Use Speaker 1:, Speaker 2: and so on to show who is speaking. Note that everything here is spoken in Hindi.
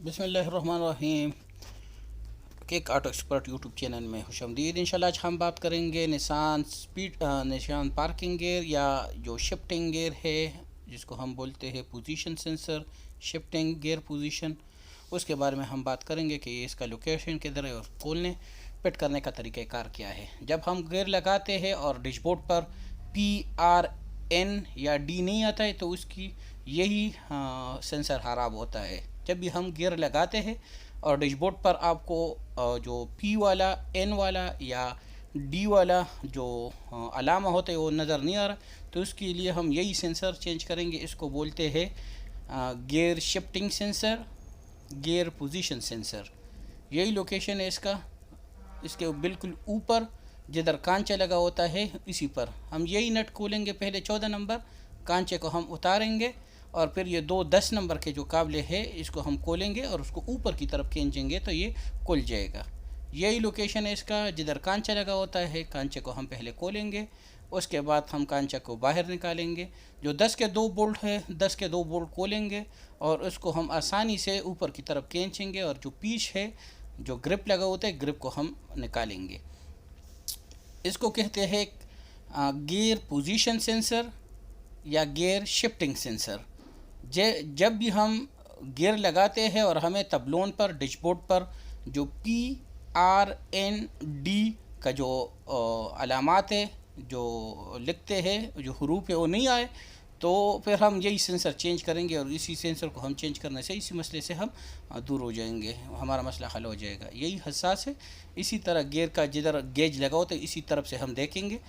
Speaker 1: बिस्मिल्लाहिर्रहमानिर्रहीम। Kick auto expert YouTube channel में खुशामदीद। इंशाल्लाह आज हम बात करेंगे निशान पार्किंग गियर या जो शिफ्टिंग गियर है, जिसको हम बोलते हैं position sensor, shifting gear position. उसके बारे में हम बात करेंगे कि इसका लोकेशन किधर है और खोलने फिट करने का तरीक़ाकार क्या है। जब हम गियर लगाते हैं और डैशबोर्ड पर PRN या D नहीं आता है तो उसकी यही सेंसर ख़राब होता है। जब भी हम गियर लगाते हैं और डैशबोर्ड पर आपको जो P वाला, N वाला या D वाला जो अलामा होता है वो नज़र नहीं आ रहा, तो उसके लिए हम यही सेंसर चेंज करेंगे। इसको बोलते हैं gear shifting sensor, gear position sensor. यही लोकेशन है इसका, इसके बिल्कुल ऊपर जिधर कांचा लगा होता है इसी पर हम यही नट खोलेंगे। पहले 14 नंबर कांचे को हम उतारेंगे और फिर ये दो 10 नंबर के जो काबले है इसको हम खोलेंगे और उसको ऊपर की तरफ खींचेंगे तो ये खुल जाएगा। यही लोकेशन है इसका, जिधर कांचा लगा होता है कांचे को हम पहले खोलेंगे, उसके बाद हम कांचा को बाहर निकालेंगे। जो 10 के 2 बोल्ट है, 10 के 2 बोल्ट खोलेंगे और उसको हम आसानी से ऊपर की तरफ खींचेंगे और जो पीछ है, जो ग्रिप लगा होता है, ग्रिप को हम निकालेंगे। इसको कहते हैं गियर पोजीशन सेंसर या गियर शिफ्टिंग सेंसर। जब भी हम गियर लगाते हैं और हमें तबलोन पर, डैशबोर्ड पर जो PRND का जो अलामात है, जो लिखते हैं, जो हरूफ है वो नहीं आए, तो फिर हम यही सेंसर चेंज करेंगे और इसी सेंसर को हम चेंज करने से इसी मसले से हम दूर हो जाएंगे, हमारा मसला हल हो जाएगा। यही हसास है। इसी तरह गियर का जिधर गेज लगा होता है इसी तरफ से हम देखेंगे